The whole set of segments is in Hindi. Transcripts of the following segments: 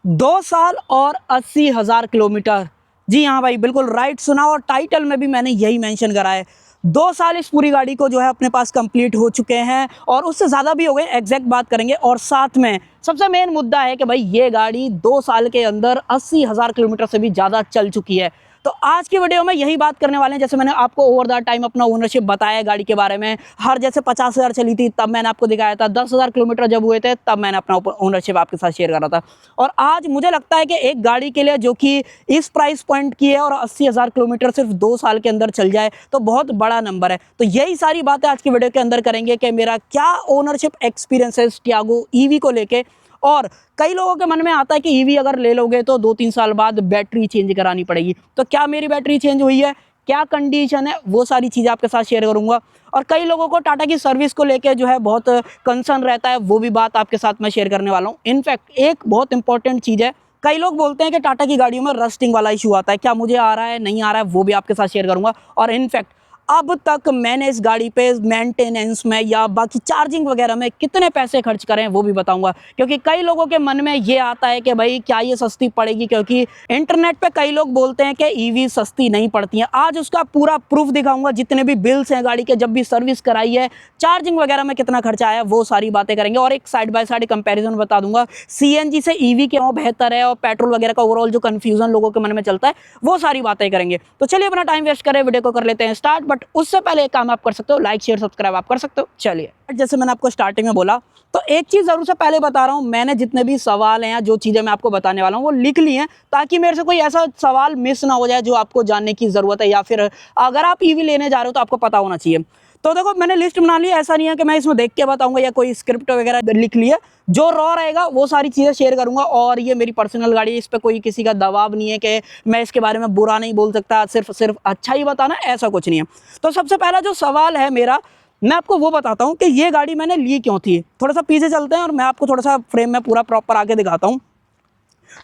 2 साल और 80,000 किलोमीटर। जी हाँ भाई, बिल्कुल राइट सुना, और टाइटल में भी मैंने यही मेंशन करा है। 2 साल इस पूरी गाड़ी को जो है अपने पास कंप्लीट हो चुके हैं, और उससे ज़्यादा भी हो गए, एग्जैक्ट बात करेंगे। और साथ में सबसे मेन मुद्दा है कि भाई ये गाड़ी 2 साल के अंदर 80,000 किलोमीटर से भी ज़्यादा चल चुकी है। तो आज की वीडियो में यही बात करने वाले हैं। जैसे मैंने आपको ओवर द टाइम अपना ओनरशिप बताया गाड़ी के बारे में, हर जैसे 50,000 चली थी तब मैंने आपको दिखाया था, 10,000 किलोमीटर जब हुए थे तब मैंने अपना ओनरशिप आपके साथ शेयर करा था। और आज मुझे लगता है कि एक गाड़ी के लिए जो कि इस प्राइस पॉइंट की है और 80,000 किलोमीटर सिर्फ 2 साल के अंदर चल जाए तो बहुत बड़ा नंबर है। तो यही सारी बातें आज की वीडियो के अंदर करेंगे कि मेरा क्या ओनरशिप एक्सपीरियंस है टियागो ईवी को लेके। और कई लोगों के मन में आता है कि ईवी अगर ले लोगे तो 2-3 साल बाद बैटरी चेंज करानी पड़ेगी। तो क्या मेरी बैटरी चेंज हुई है, क्या कंडीशन है, वो सारी चीज़ें आपके साथ शेयर करूंगा। और कई लोगों को टाटा की सर्विस को लेके जो है बहुत कंसर्न रहता है, वो भी बात आपके साथ मैं शेयर करने वाला हूँ। इनफैक्ट एक बहुत इंपॉर्टेंट चीज़ है, कई लोग बोलते हैं कि टाटा की गाड़ियों में रस्टिंग वाला इशू आता है, क्या मुझे आ रहा है नहीं आ रहा है, वो भी आपके साथ शेयर करूंगा। और इनफैक्ट अब तक मैंने इस गाड़ी पे मेंटेनेंस में या बाकी चार्जिंग वगैरह में कितने पैसे खर्च करें वो भी बताऊंगा। क्योंकि कई लोगों के मन में ये आता है कि भाई क्या ये सस्ती पड़ेगी, क्योंकि इंटरनेट पे कई लोग बोलते हैं कि ईवी सस्ती नहीं पड़ती है। आज उसका पूरा प्रूफ दिखाऊंगा, जितने भी बिल्स हैं गाड़ी के, जब भी सर्विस कराई है, चार्जिंग वगैरह में कितना खर्चा आया, वो सारी बातें करेंगे। और एक साइड बाय साइड कंपेरिजन बता दूंगा, सीएनजी से ईवी क्यों बेहतर है और पेट्रोल वगैरह का ओवरऑल जो कंफ्यूजन लोगों के मन में चलता है, वो सारी बातें करेंगे। तो चलिए अपना टाइम वेस्ट करें, वीडियो को कर लेते हैं स्टार्ट। बट उससे पहले एक काम आप कर सकते हो, लाइक शेयर सब्सक्राइब आप कर सकते हो। चलिए, जैसे मैंने आपको स्टार्टिंग में बोला, तो एक चीज जरूर से पहले बता रहा हूं, मैंने जितने भी सवाल हैं या जो चीजें मैं आपको बताने वाला हूं वो लिख ली हैं, ताकि मेरे से कोई ऐसा सवाल मिस ना हो जाए जो आपको जानने की जरूरत है, या फिर अगर आप ईवी लेने जा रहे हो तो आपको पता होना चाहिए। तो देखो, मैंने लिस्ट बना ली है, ऐसा नहीं है कि मैं इसमें देख के बताऊंगा या कोई स्क्रिप्ट वगैरह लिख लिया। जो रॉ रहेगा वो सारी चीज़ें शेयर करूंगा। और ये मेरी पर्सनल गाड़ी है, इस पर कोई किसी का दबाव नहीं है कि मैं इसके बारे में बुरा नहीं बोल सकता, सिर्फ अच्छा ही बताना, ऐसा कुछ नहीं है। तो सबसे पहला जो सवाल है मेरा, मैं आपको वो बताता हूँ कि ये गाड़ी मैंने ली क्यों थी। थोड़ा सा पीछे चलते हैं और मैं आपको थोड़ा सा फ्रेम में पूरा प्रॉपर आके दिखाता हूँ।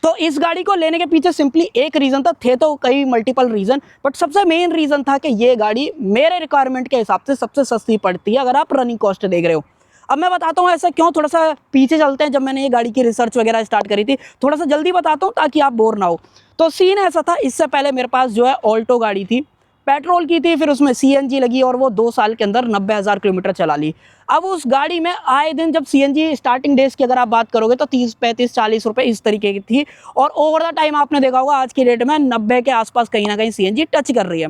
तो इस गाड़ी को लेने के पीछे सिंपली एक रीजन था, थे तो कई मल्टीपल रीजन, बट सबसे मेन रीजन था कि ये गाड़ी मेरे रिक्वायरमेंट के हिसाब से सबसे सस्ती पड़ती है अगर आप रनिंग कॉस्ट देख रहे हो। अब मैं बताता हूँ ऐसा क्यों, थोड़ा सा पीछे चलते हैं। जब मैंने ये गाड़ी की रिसर्च वगैरह स्टार्ट करी थी, थोड़ा सा जल्दी बताता हूँ ताकि आप बोर ना हो। तो सीन ऐसा था, इससे पहले मेरे पास जो है ऑल्टो गाड़ी थी, पेट्रोल की थी, फिर उसमें सीएनजी लगी और वो 2 साल के अंदर 90,000 किलोमीटर चला ली। अब उस गाड़ी में आए दिन, जब सीएनजी स्टार्टिंग डेज की अगर आप बात करोगे तो 30-35-40 रुपए इस तरीके की थी, और ओवर द टाइम आपने देखा होगा आज की डेट में 90 के आसपास कहीं ना कहीं सीएनजी टच कर रही है।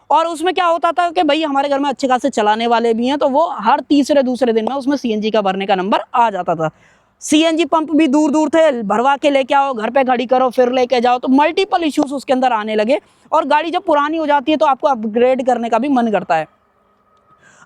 और उसमें क्या होता था कि भाई हमारे घर में अच्छे खासे चलाने वाले भी हैं, तो वो हर तीसरे दूसरे दिन में उसमें सीएनजी का भरने का नंबर आ जाता था। सीएनजी पंप भी दूर दूर थे, भरवा के लेके आओ, घर पे खड़ी करो, फिर लेके जाओ, तो मल्टीपल इश्यूज उसके अंदर आने लगे। और गाड़ी जब पुरानी हो जाती है तो आपको अपग्रेड करने का भी मन करता है।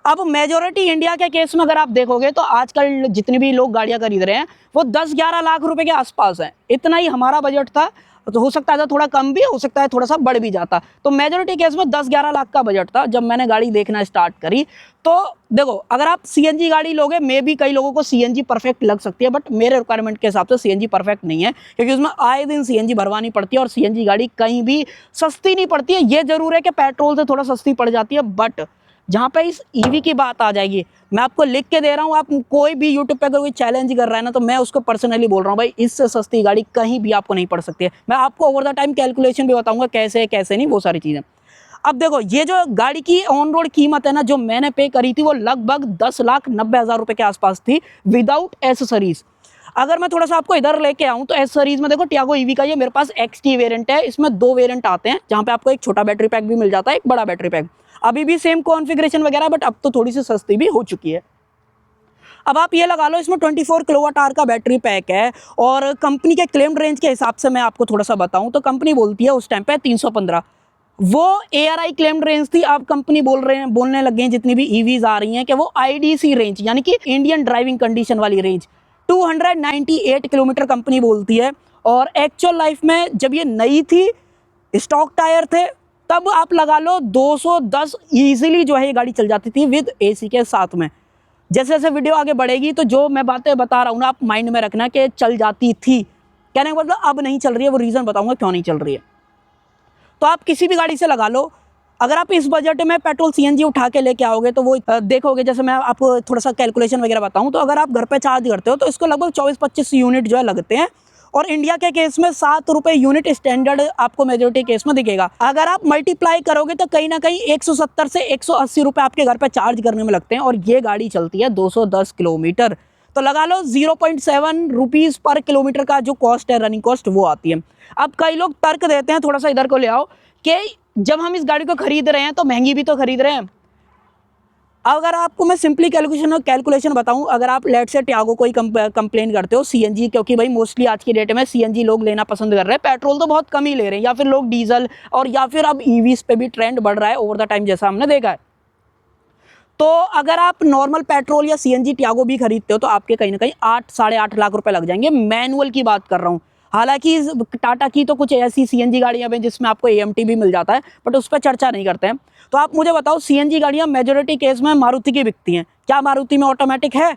अब मेजोरिटी इंडिया के केस में अगर आप देखोगे तो आजकल जितने भी लोग गाड़ियां खरीद रहे हैं वो 10-11 लाख रुपए के आसपास है। इतना ही हमारा बजट था, तो हो सकता है थोड़ा कम भी, हो सकता है थोड़ा सा बढ़ भी जाता। तो मेजोरिटी केस में 10-11 लाख का बजट था जब मैंने गाड़ी देखना स्टार्ट करी। तो देखो, अगर आप सीएनजी गाड़ी लोगे, मे भी कई लोगों को सीएनजी परफेक्ट लग सकती है, बट मेरे रिक्वायरमेंट के हिसाब से सीएनजी परफेक्ट नहीं है, क्योंकि उसमें आए दिन सीएनजी भरवानी पड़ती है और सीएनजी गाड़ी कहीं भी सस्ती नहीं पड़ती है। ये जरूर है कि पेट्रोल से थोड़ा सस्ती पड़ जाती है, बट जहाँ पे इस ईवी की बात आ जाएगी, मैं आपको लिख के दे रहा हूँ, आप कोई भी यूट्यूब पे अगर कोई चैलेंज कर रहा है ना, तो मैं उसको पर्सनली बोल रहा हूँ, भाई इससे सस्ती गाड़ी कहीं भी आपको नहीं पड़ सकती है। मैं आपको ओवर द टाइम कैलकुलेशन भी बताऊंगा, कैसे कैसे नहीं, वो सारी चीज़ें। अब देखो, ये जो गाड़ी की ऑन रोड कीमत है ना, जो मैंने पे करी थी, वो लगभग 10,90,000 रुपए के आसपास थी, विदाउट एसेसरीज। अगर मैं थोड़ा सा आपको इधर लेके आऊँ तो एसेसरीज में देखो, टियागो ईवी का ये मेरे पास एक्सटी वेरिएंट है, इसमें 2 वेरिएंट आते हैं, जहाँ पे आपको एक छोटा बैटरी पैक भी मिल जाता है, एक बड़ा बैटरी पैक। अभी भी सेम कॉन्फ़िगरेशन वगैरह, बट अब तो थोड़ी सी सस्ती भी हो चुकी है। अब आप ये लगा लो, इसमें 24 किलोवाट आवर का बैटरी पैक है, और कंपनी के क्लेम्ड रेंज के हिसाब से मैं आपको थोड़ा सा बताऊं तो कंपनी बोलती है उस टाइम पे 315, वो ARI क्लेम्ड रेंज थी। अब कंपनी बोलने लग गई जितनी भी ईवीज आ रही हैं कि वो IDC रेंज, यानी कि इंडियन ड्राइविंग कंडीशन वाली रेंज, 298 किलोमीटर कंपनी बोलती है। और एक्चुअल लाइफ में जब ये नई थी, स्टॉक टायर थे, तब आप लगा लो 210 ईजिली जो है ये गाड़ी चल जाती थी विद AC के साथ में। जैसे जैसे वीडियो आगे बढ़ेगी तो जो मैं बातें बता रहा हूँ ना, आप माइंड में रखना कि चल जाती थी, कहने का मतलब अब नहीं चल रही है, वो रीज़न बताऊंगा क्यों नहीं चल रही है। तो आप किसी भी गाड़ी से लगा लो, अगर आप इस बजट में पेट्रोल सीएनजी उठा के लेके आओगे तो वो देखोगे, जैसे मैं आपको थोड़ा सा कैलकुलेशन वगैरह बताऊं, तो अगर आप घर पे चार्ज करते हो तो इसको लगभग 24-25 यूनिट जो है लगते हैं, और इंडिया के केस में 7 रुपये यूनिट स्टैंडर्ड आपको मेजोरिटी केस में दिखेगा। अगर आप मल्टीप्लाई करोगे तो कहीं ना कहीं 170 से 180 रुपये आपके घर पे चार्ज करने में लगते हैं, और ये गाड़ी चलती है 210 किलोमीटर। तो लगा लो 0.7 रुपीज़ पर किलोमीटर का जो कॉस्ट है, रनिंग कॉस्ट, वो आती है। अब कई लोग तर्क देते हैं, थोड़ा सा इधर को ले आओ, कि जब हम इस गाड़ी को खरीद रहे हैं तो महंगी भी तो खरीद रहे हैं। अगर आपको मैं सिंपली कैलकुलेशन बताऊं, अगर आप लेट से टियागो कोई कंप्लेन करते हो सीएनजी, क्योंकि भाई मोस्टली आज की डेट में सीएनजी लोग लेना पसंद कर रहे हैं, पेट्रोल तो बहुत कम ही ले रहे हैं, या फिर लोग डीजल, और या फिर अब ईवीज पे भी ट्रेंड बढ़ रहा है ओवर द टाइम, जैसा हमने देखा है। तो अगर आप नॉर्मल पेट्रोल या सीएनजी टियागो भी खरीदते हो तो आपके कहीं ना कहीं 8-8.5 लाख रुपए लग जाएंगे। मैनुअल की बात कर रहा हूँ। हालांकि टाटा की तो कुछ ऐसी सीएनजी गाड़ियां हैं जिसमें आपको एएमटी भी मिल जाता है, बट उस पर चर्चा नहीं करते हैं। तो आप मुझे बताओ, सीएनजी गाड़ियां मेजोरिटी केस में मारुति की बिकती हैं। क्या मारुति में ऑटोमेटिक है?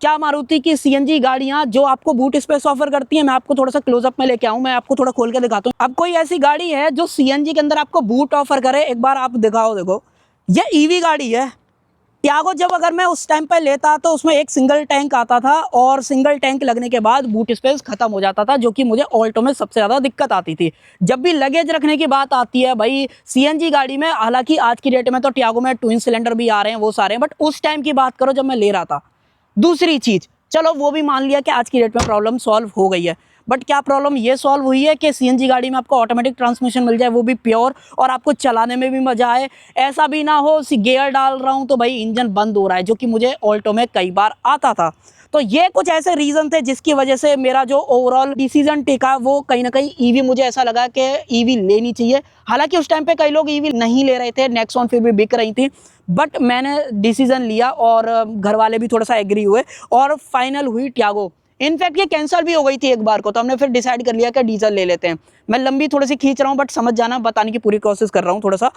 क्या मारुति की सीएनजी गाड़ियां जो आपको बूट स्पेस ऑफर करती हैं, मैं आपको थोड़ा सा क्लोजअप में लेके आऊं, मैं आपको थोड़ा खोल के दिखाता हूं। अब कोई ऐसी गाड़ी है जो सीएनजी के अंदर आपको बूट ऑफर करे? एक बार आप दिखाओ। देखो, ये ईवी गाड़ी है। टियागो जब अगर मैं उस टाइम पर लेता तो उसमें एक सिंगल टैंक आता था, और सिंगल टैंक लगने के बाद बूट स्पेस खत्म हो जाता था, जो कि मुझे ऑल्टो में सबसे ज़्यादा दिक्कत आती थी। जब भी लगेज रखने की बात आती है भाई सीएनजी गाड़ी में, हालांकि आज की डेट में तो टियागो में ट्विन सिलेंडर भी आ रहे हैं, वो सारे हैं, बट उस टाइम की बात करो जब मैं ले रहा था। दूसरी चीज़, चलो वो भी मान लिया कि आज की डेट में प्रॉब्लम सॉल्व हो गई है, बट क्या प्रॉब्लम ये सॉल्व हुई है कि सीएनजी गाड़ी में आपको ऑटोमेटिक ट्रांसमिशन मिल जाए, वो भी प्योर, और आपको चलाने में भी मजा आए। ऐसा भी ना हो गियर डाल रहा हूँ तो भाई इंजन बंद हो रहा है, जो कि मुझे ऑल्टो में कई बार आता था। तो ये कुछ ऐसे रीज़न थे जिसकी वजह से मेरा जो ओवरऑल डिसीजन टिका वो कहीं ना कहीं ईवी, मुझे ऐसा लगा कि ईवी लेनी चाहिए। हालांकि उस टाइम पे कई लोग ईवी नहीं ले रहे थे, नेक्सॉन फिर भी बिक रही थी, बट मैंने डिसीजन लिया और घर वाले भी थोड़ा सा एग्री हुए, और फाइनल हुई टियागो। इनफैक्ट ये कैंसिल भी हो गई थी एक बार को, तो हमने फिर डिसाइड कर लिया कि डीजल ले लेते हैं। मैं लंबी थोड़ी सी खींच रहा हूँ, बट समझ जाना, बताने की पूरी कोशिश कर रहा हूँ थोड़ा सा।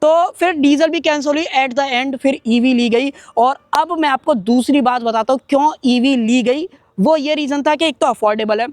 तो फिर डीजल भी कैंसिल हुई, एट द एंड फिर ईवी ली गई। और अब मैं आपको दूसरी बात बताता हूँ क्यों ईवी ली गई। वो ये रीज़न था कि एक तो अफोर्डेबल है,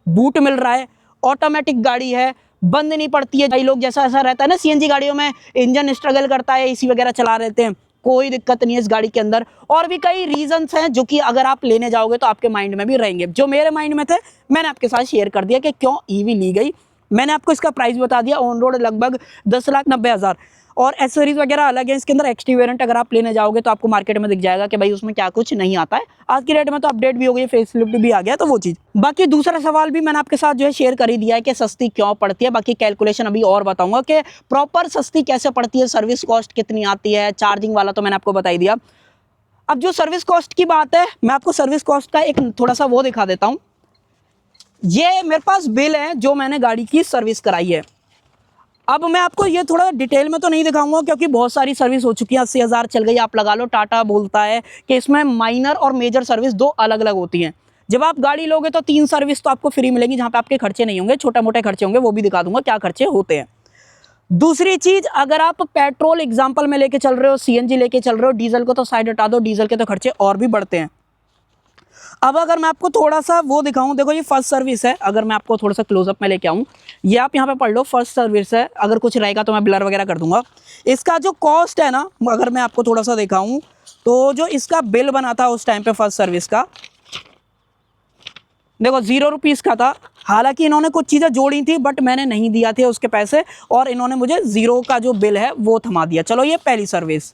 बूट मिल रहा है, ऑटोमेटिक गाड़ी है, बंद नहीं पड़ती है। कई लोग जैसा ऐसा रहता है ना सीएनजी गाड़ियों में, इंजन स्ट्रगल करता है, एसी वगैरह चला रहते हैं, कोई दिक्कत नहीं है इस गाड़ी के अंदर। और भी कई रीजंस हैं जो कि अगर आप लेने जाओगे तो आपके माइंड में भी रहेंगे, जो मेरे माइंड में थे मैंने आपके साथ शेयर कर दिया कि क्यों ईवी ली गई। मैंने आपको इसका प्राइस बता दिया, ऑन रोड लगभग 10,90,000, और एसेसरीज वगैरह अलग है इसके अंदर। एक्सटी वेरिएंट अगर आप लेने जाओगे तो आपको मार्केट में दिख जाएगा कि भाई उसमें क्या कुछ नहीं आता है। आज की डेट में तो अपडेट भी हो गई, फेसलिफ्ट भी आ गया, तो वो चीज़। बाकी दूसरा सवाल भी मैंने आपके साथ जो है शेयर कर ही दिया है कि सस्ती क्यों पड़ती है। बाकी कैलकुलेशन अभी और बताऊंगा कि प्रॉपर सस्ती कैसे पड़ती है, सर्विस कॉस्ट कितनी आती है, चार्जिंग वाला तो मैंने आपको बता ही दिया। अब जो सर्विस कॉस्ट की बात है, मैं आपको सर्विस कॉस्ट का एक थोड़ा सा वो दिखा देता हूँ। ये मेरे पास बिल है जो मैंने गाड़ी की सर्विस कराई है। अब मैं आपको ये थोड़ा डिटेल में तो नहीं दिखाऊंगा क्योंकि बहुत सारी सर्विस हो चुकी है, 80,000 चल गई आप लगा लो। टाटा बोलता है कि इसमें माइनर और मेजर सर्विस दो अलग अलग होती हैं। जब आप गाड़ी लोगे तो 3 सर्विस तो आपको फ्री मिलेंगी, जहाँ पे आपके खर्चे नहीं होंगे, छोटे मोटे खर्चे होंगे, वो भी दिखा दूंगा क्या खर्चे होते हैं। दूसरी चीज, अगर आप पेट्रोल एग्जाम्पल में लेके चल रहे हो, सीएनजी लेके चल रहे हो, डीजल को तो साइड हटा दो, डीजल के तो खर्चे और भी बढ़ते हैं। अब अगर मैं आपको थोड़ा सा वो दिखाऊं, देखो ये फर्स्ट सर्विस है, अगर मैं आपको थोड़ा सा क्लोजअप में लेके आऊं, ये आप यहाँ पे पढ़ लो, फर्स्ट सर्विस है। अगर कुछ रहेगा तो मैं ब्लर वगैरह कर दूंगा। इसका जो कॉस्ट है ना, अगर मैं आपको थोड़ा सा दिखाऊं तो जो इसका बिल बना था उस टाइम पे फर्स्ट सर्विस का, देखो 0 रुपीज़ का था। हालांकि इन्होंने कुछ चीज़ें जोड़ी थी बट मैंने नहीं दिया थे उसके पैसे, और इन्होंने मुझे 0 का जो बिल है वो थमा दिया। चलो ये पहली सर्विस।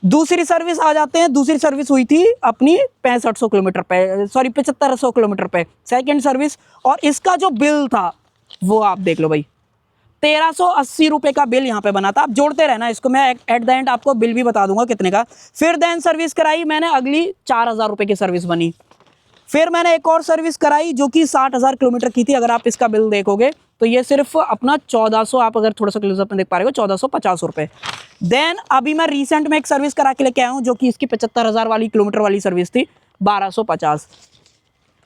दूसरी सर्विस आ जाते हैं। दूसरी सर्विस हुई थी अपनी 6500 किलोमीटर पे, सॉरी 7500 किलोमीटर पे, सेकेंड सर्विस। और इसका जो बिल था वो आप देख लो भाई, 1380 रुपये का बिल यहाँ पे बना था। आप जोड़ते रहना इसको, मैं एट द एंड आपको बिल भी बता दूंगा कितने का। फिर देन सर्विस कराई मैंने, अगली 4000 रुपये की सर्विस बनी। फिर मैंने एक और सर्विस कराई जो कि 60,000 किलोमीटर की थी। अगर आप इसका बिल देखोगे तो ये सिर्फ अपना 1400, आप अगर थोड़ा सा क्लोजअप में देख पा रहे हो, 1450 रुपये। देन अभी मैं रिसेंट में एक सर्विस करा के लेके आया हूँ जो कि इसकी 75,000 वाली किलोमीटर वाली सर्विस थी, 1250।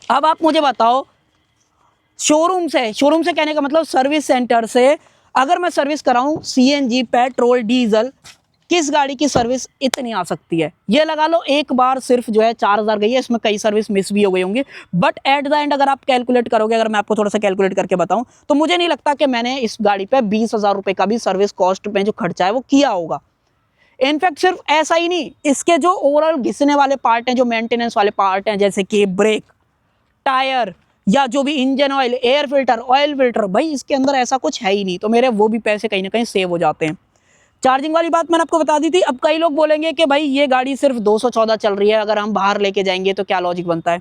अब आप मुझे बताओ, शोरूम से कहने का मतलब सर्विस सेंटर से अगर मैं सर्विस कराऊं सीएनजी, पेट्रोल, डीजल, किस गाड़ी की सर्विस इतनी आ सकती है? ये लगा लो एक बार सिर्फ जो है 4000 गई है, इसमें कई सर्विस मिस भी हो गई होंगी। बट एट द एंड अगर आप कैलकुलेट करोगे, अगर मैं आपको थोड़ा सा कैलकुलेट करके बताऊं, तो मुझे नहीं लगता कि मैंने इस गाड़ी पे 20,000 रुपये का भी सर्विस कॉस्ट में जो खर्चा है वो किया होगा। इनफैक्ट सिर्फ ऐसा ही नहीं, इसके जो ओवरऑल घिसने वाले पार्ट हैं, जो मेंटेनेंस वाले पार्ट हैं, जैसे कि ब्रेक, टायर, या जो भी engine oil, air filter, oil filter, भाई इसके अंदर ऐसा कुछ है ही नहीं, तो मेरे वो भी पैसे कहीं ना कहीं सेव हो जाते हैं। चार्जिंग वाली बात मैंने आपको बता दी थी। अब कई लोग बोलेंगे कि भाई ये गाड़ी सिर्फ 214 चल रही है, अगर हम बाहर लेके जाएंगे तो क्या लॉजिक बनता है।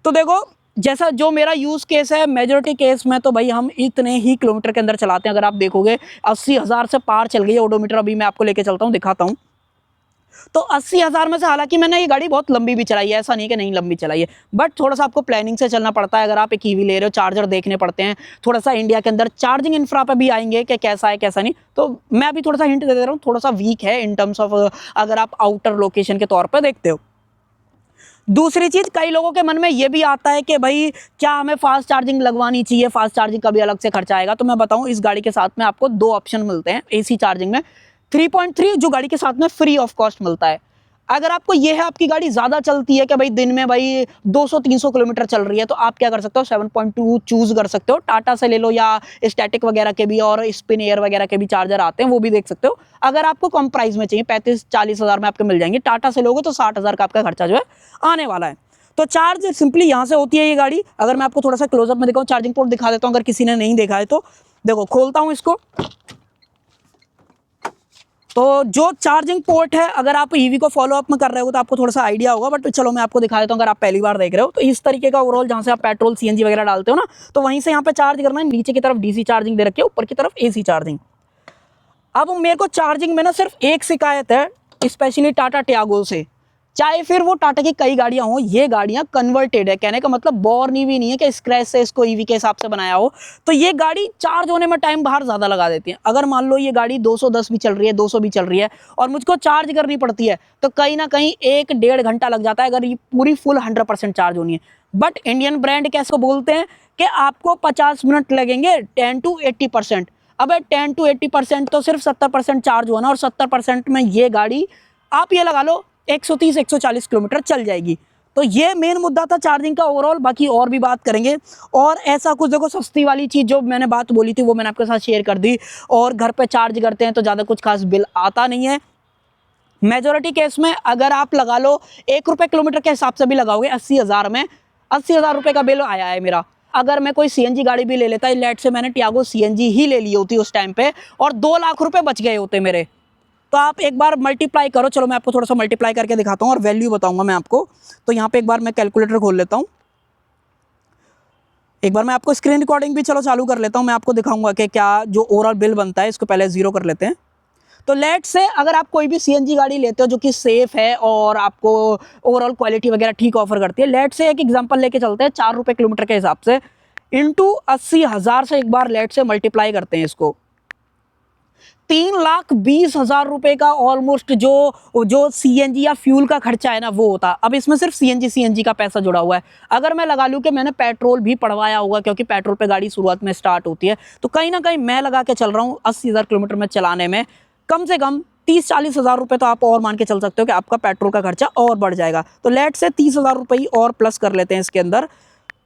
तो देखो, जैसा जो मेरा यूज़ केस है, मेजोरिटी केस में तो भाई हम इतने ही किलोमीटर के अंदर चलाते हैं। अगर आप देखोगे 80,000 से पार चल गई है ओडोमीटर। अभी मैं आपको लेके चलता हूँ, दिखाता हूँ। तो 80,000 में से, हालांकि मैंने ये गाड़ी बहुत लंबी भी चलाई है, ऐसा नहीं कि नहीं लंबी चलाई है, बट थोड़ा सा आपको प्लानिंग से चलना पड़ता है। अगर आप एक ईवी ले रहे हो, चार्जर देखने पड़ते हैं, थोड़ा सा इंडिया के अंदर चार्जिंग इंफ्रा पे भी आएंगे कि कैसा है कैसा नहीं। तो मैं अभी थोड़ा सा हिंट दे रहा हूँ, थोड़ा सा वीक है इन टर्म्स ऑफ, अगर आप आउटर लोकेशन के तौर पर देखते हो। दूसरी चीज, कई लोगों के मन में ये भी आता है कि भाई क्या हमें फास्ट चार्जिंग लगवानी चाहिए, फास्ट चार्जिंग का भी अलग से खर्चा आएगा। तो मैं बताऊं, इस गाड़ी के साथ में आपको 2 ऑप्शन मिलते हैं एसी चार्जिंग में। 3.3 जो गाड़ी के साथ में फ्री ऑफ कॉस्ट मिलता है। अगर आपको ये है, आपकी गाड़ी ज्यादा चलती है कि भाई दिन में भाई 200-300 किलोमीटर चल रही है, तो आप क्या कर सकते हो, 7.2 चूज कर सकते हो। टाटा से ले लो, या स्टैटिक वगैरह के भी और स्पिन एयर वगैरह के भी चार्जर आते हैं, वो भी देख सकते हो। अगर आपको कम प्राइस में चाहिए, 35-40 हज़ार में आपके मिल जाएंगे। टाटा से लोगे तो 60,000 का आपका खर्चा जो है आने वाला है। तो चार्ज सिंपली यहाँ से होती है ये गाड़ी। अगर मैं आपको थोड़ा सा क्लोजअप में दिखाऊं, चार्जिंग पोर्ट दिखा देता हूँ अगर किसी ने नहीं देखा है तो। देखो, खोलता हूँ इसको। तो जो चार्जिंग पोर्ट है, अगर आप ईवी को फॉलो अप में कर रहे हो तो आपको थोड़ा सा आइडिया होगा, बट चलो मैं आपको दिखा देता हूँ। अगर आप पहली बार देख रहे हो तो इस तरीके का ओवरऑल, जहाँ से आप पेट्रोल सीएनजी वगैरह डालते हो ना, तो वहीं से यहाँ पे चार्ज करना है। नीचे की तरफ डीसी चार्जिंग दे रखी है, ऊपर की तरफ एसी चार्जिंग। अब मेरे को चार्जिंग में ना सिर्फ एक शिकायत है, स्पेशली टाटा टियागो से। चाहे फिर वो टाटा की कई गाड़ियां हो, ये गाड़ियां कन्वर्टेड है। कहने का मतलब बोर्न भी नहीं है कि स्क्रैच से इसको ईवी के हिसाब से बनाया हो। तो ये गाड़ी चार्ज होने में टाइम बाहर ज्यादा लगा देती है। अगर मान लो ये गाड़ी 210 भी चल रही है, 200 भी चल रही है, और मुझको चार्ज करनी पड़ती है, तो कहीं ना कहीं 1-1.5 घंटा लग जाता है, अगर ये पूरी फुल 100% चार्ज होनी है। बट इंडियन ब्रांड कैसे बोलते हैं कि आपको 50 मिनट लगेंगे 10 to 80%। अब 10 to 80% तो सिर्फ 70% चार्ज हुआ ना, और 70% में ये गाड़ी आप ये लगा लो 130-140 किलोमीटर चल जाएगी। तो ये मेन मुद्दा था चार्जिंग का ओवरऑल। बाकी और भी बात करेंगे। और ऐसा कुछ देखो, सस्ती वाली चीज़ जो मैंने बात बोली थी वो मैंने आपके साथ शेयर कर दी। और घर पे चार्ज करते हैं तो ज़्यादा कुछ खास बिल आता नहीं है मेजोरिटी केस में। अगर आप लगा लो 1 रुपये किलोमीटर के हिसाब से भी लगाओगे, 80,000 में 80,000 रुपये का बिल आया है मेरा। अगर मैं कोई सीएनजी गाड़ी भी ले लेता, लेट से मैंने टियागो सीएनजी ही ले ली होती उस टाइम पे, और 2 लाख रुपए बच गए होते मेरे। तो आप एक बार मल्टीप्लाई करो। चलो मैं आपको थोड़ा सा मल्टीप्लाई करके दिखाता हूँ और वैल्यू बताऊंगा मैं आपको। तो यहाँ पे एक बार मैं कैलकुलेटर खोल लेता हूँ। एक बार मैं आपको स्क्रीन रिकॉर्डिंग भी चलो चालू कर लेता हूँ, मैं आपको दिखाऊंगा कि क्या जो ओवरऑल बिल बनता है। इसको पहले 0 कर लेते हैं। तो लेट से अगर आप कोई भी सीएनजी गाड़ी लेते हो जो कि सेफ है और आपको ओवरऑल क्वालिटी वगैरह ठीक ऑफर करती है, लेट से एक एग्जांपल लेके चलते हैं 4 रुपये किलोमीटर के हिसाब से, इंटू 80,000 से एक बार लेट से मल्टीप्लाई करते हैं इसको। 3,20,000 रुपए का ऑलमोस्ट जो सीएनजी या फ्यूल का खर्चा है ना, वो होता। अब इसमें सिर्फ सीएनजी का पैसा जुड़ा हुआ है। अगर मैं लगा लूं कि मैंने पेट्रोल भी पड़वाया होगा, क्योंकि पेट्रोल पे गाड़ी शुरुआत में स्टार्ट होती है, तो कहीं ना कहीं मैं लगा के चल रहा हूँ 80,000 किलोमीटर में चलाने में कम से कम 30-40,000 रुपए तो आप और मान के चल सकते हो कि आपका पेट्रोल का खर्चा और बढ़ जाएगा। तो लेट से 30,000 रुपये ही और प्लस कर लेते हैं इसके अंदर,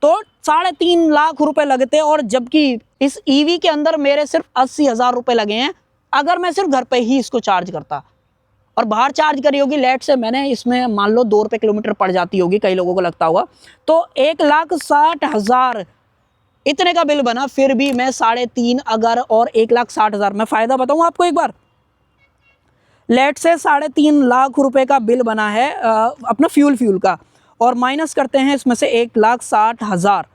तो 3.5 लाख रुपए लगते हैं। और जबकि इस ईवी के अंदर मेरे सिर्फ 80,000 रुपए लगे हैं, अगर मैं सिर्फ घर पे ही इसको चार्ज करता। और बाहर चार्ज करी होगी, लेट से मैंने इसमें मान लो 2 रुपये किलोमीटर पड़ जाती होगी, कई लोगों को लगता होगा, तो 1,60,000 इतने का बिल बना। फिर भी मैं 3.5 अगर और 1,60,000 में फायदा बताऊं आपको एक बार। लेट से 3.5 लाख रुपए का बिल बना है अपना फ्यूल का, और माइनस करते हैं इसमें से 1,60,000,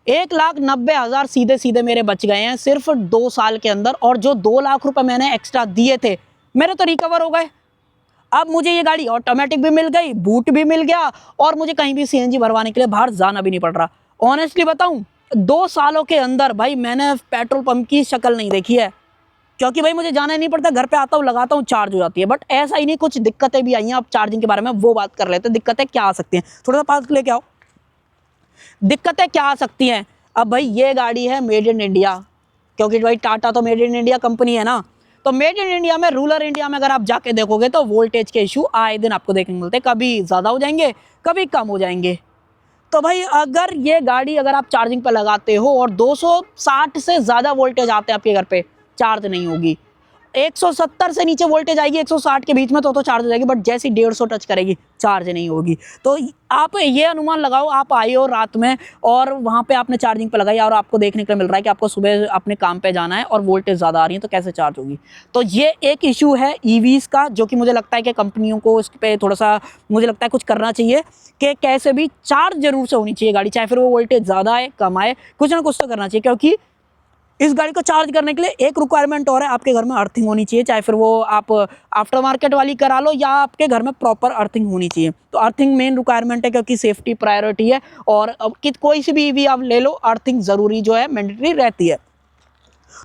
1,90,000 सीधे सीधे मेरे बच गए हैं सिर्फ 2 साल के अंदर। और जो 2 लाख रुपए मैंने एक्स्ट्रा दिए थे मेरे तो रिकवर हो गए। अब मुझे ये गाड़ी ऑटोमेटिक भी मिल गई, बूट भी मिल गया, और मुझे कहीं भी सीएनजी भरवाने के लिए बाहर जाना भी नहीं पड़ रहा। ऑनेस्टली बताऊं, 2 सालों के अंदर भाई मैंने पेट्रोल पंप की शक्ल नहीं देखी है, क्योंकि भाई मुझे जाना ही नहीं पड़ता, घर पे आता हूँ, लगाता हूँ, चार्ज हो जाती है। बट ऐसा ही नहीं, कुछ दिक्कतें भी आई हैं। अब चार्जिंग के बारे में वो बात कर लेते हैं, दिक्कतें क्या आ सकती हैं। थोड़ा सा पास लेके आओ। दिक्कतें क्या आ सकती हैं। अब भाई ये गाड़ी है मेड इन इंडिया, क्योंकि भाई टाटा तो मेड इन इंडिया कंपनी है ना। तो मेड इन इंडिया में, रूरल इंडिया में अगर आप जाके देखोगे तो वोल्टेज के इशू आए दिन आपको देखने को मिलते हैं। कभी ज़्यादा हो जाएंगे, कभी कम हो जाएंगे। तो भाई अगर ये गाड़ी अगर आप चार्जिंग पर लगाते हो और 260 से ज़्यादा वोल्टेज आते हैं आपके घर पे, चार्ज नहीं होगी। 170 से नीचे वोल्टेज आएगी 160 के बीच में तो चार्ज हो जाएगी, बट जैसे 150 टच करेगी चार्ज नहीं होगी। तो आप ये अनुमान लगाओ, आप आए हो रात में और वहाँ पे आपने चार्जिंग पे लगाई और आपको देखने को मिल रहा है कि आपको सुबह अपने काम पे जाना है और वोल्टेज ज़्यादा आ रही है, तो कैसे चार्ज होगी। तो ये एक इशू है ईवीज़ का, जो कि मुझे लगता है कि कंपनियों को इस पर थोड़ा सा मुझे लगता है कुछ करना चाहिए कि कैसे भी चार्ज जरूर से होनी चाहिए गाड़ी, चाहे फिर वो वोल्टेज ज़्यादा आए कम आए, कुछ ना कुछ तो करना चाहिए। क्योंकि इस गाड़ी को चार्ज करने के लिए एक रिक्वायरमेंट और है, आपके घर में अर्थिंग होनी चाहिए, चाहे फिर वो आप आफ्टर मार्केट वाली करा लो या आपके घर में प्रॉपर अर्थिंग होनी चाहिए। तो अर्थिंग मेन रिक्वायरमेंट है, क्योंकि सेफ्टी प्रायोरिटी है और अब कोई सी भी ईवी आप ले लो, अर्थिंग ज़रूरी जो है मैंडेटरी रहती है।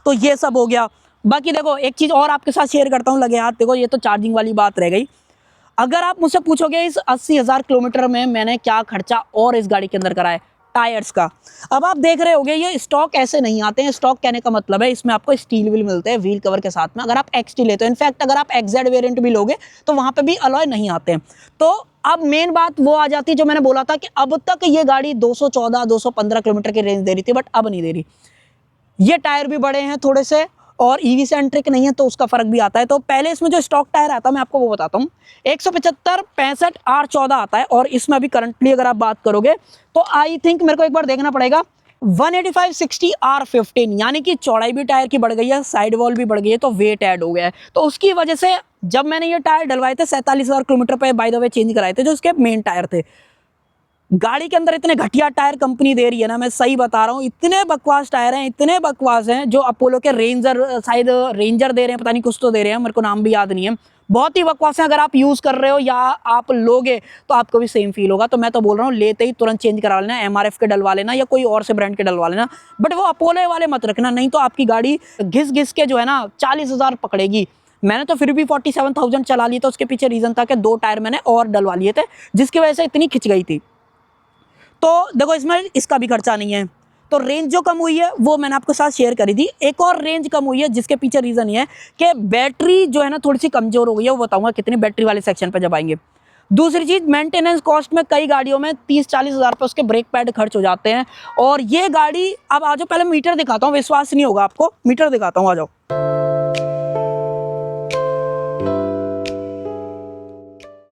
तो ये सब हो गया। बाकी देखो एक चीज़ और आपके साथ शेयर करता हूँ, लगे हाथ। देखो ये तो चार्जिंग वाली बात रह गई। अगर आप मुझसे पूछोगे इस 80,000 किलोमीटर में मैंने क्या खर्चा और इस गाड़ी के अंदर करा है, टायर्स का। अब आप देख रहे होगे ये स्टॉक ऐसे नहीं आते हैं। स्टॉक कहने का मतलब है इसमें आपको स्टील व्हील मिलते हैं व्हील कवर के साथ में, अगर आप एक्सटी लेते हो। इनफैक्ट अगर आप एक्सजेड वेरिएंट भी लोगे तो वहां पे भी अलॉय नहीं आते हैं। तो अब मेन बात वो आ जाती है जो मैंने बोला था कि अब तक ये गाड़ी 214-215 किलोमीटर की रेंज दे रही थी, बट अब नहीं दे रही। ये टायर भी बड़े हैं थोड़े से और ईवी सेंट्रिक नहीं है, तो उसका फर्क भी आता है। तो पहले इसमें जो स्टॉक टायर आता है मैं आपको वो बताता हूँ, 175 65 R14 आता है। और इसमें अभी करंटली अगर आप बात करोगे तो आई थिंक मेरे को एक बार देखना पड़ेगा 185 60 R15, यानी कि चौड़ाई भी टायर की बढ़ गई है, साइड वॉल भी बढ़ गई है, तो वेट ऐड हो गया है। तो उसकी वजह से जब मैंने ये टायर डलवाए थे 47,000 किलोमीटर पे बाय द वे चेंज कराए थे, जो उसके मेन टायर थे। गाड़ी के अंदर इतने घटिया टायर कंपनी दे रही है ना, मैं सही बता रहा हूँ, इतने बकवास टायर हैं, इतने बकवास हैं। जो अपोलो के रेंजर, शायद रेंजर दे रहे हैं, पता नहीं कुछ तो दे रहे हैं, मेरे को नाम भी याद नहीं है, बहुत ही बकवास है। अगर आप यूज़ कर रहे हो या आप लोगे तो आपको भी सेम फील होगा। तो मैं तो बोल रहा हूँ लेते ही तुरंत चेंज करा लेना, MRF के डलवा लेना या कोई और से ब्रांड के डलवा लेना, बट वो अपोलो वाले मत रखना, नहीं तो आपकी गाड़ी घिस घिस के जो है ना 40,000 पकड़ेगी। मैंने तो फिर भी 47,000 चला ली, तो उसके पीछे रीज़न था कि 2 टायर मैंने और डलवा लिए थे, जिसकी वजह से इतनी खिंच गई थी। तो देखो इसमें इसका भी खर्चा नहीं है। तो रेंज जो कम हुई है वो मैंने आपके साथ शेयर करी थी। एक और रेंज कम हुई है जिसके पीछे रीज़न ये है कि बैटरी जो है ना थोड़ी सी कमज़ोर हो गई है, वो बताऊंगा कितनी बैटरी वाले सेक्शन पर जब आएंगे। दूसरी चीज़, मेंटेनेंस कॉस्ट में कई गाड़ियों में 30-40 हज़ार रुपये उसके ब्रेक पैड खर्च हो जाते हैं। और ये गाड़ी, अब आ जाओ पहले मीटर दिखाता हूँ, विश्वास नहीं होगा आपको, मीटर दिखाता हूँ, आ जाओ।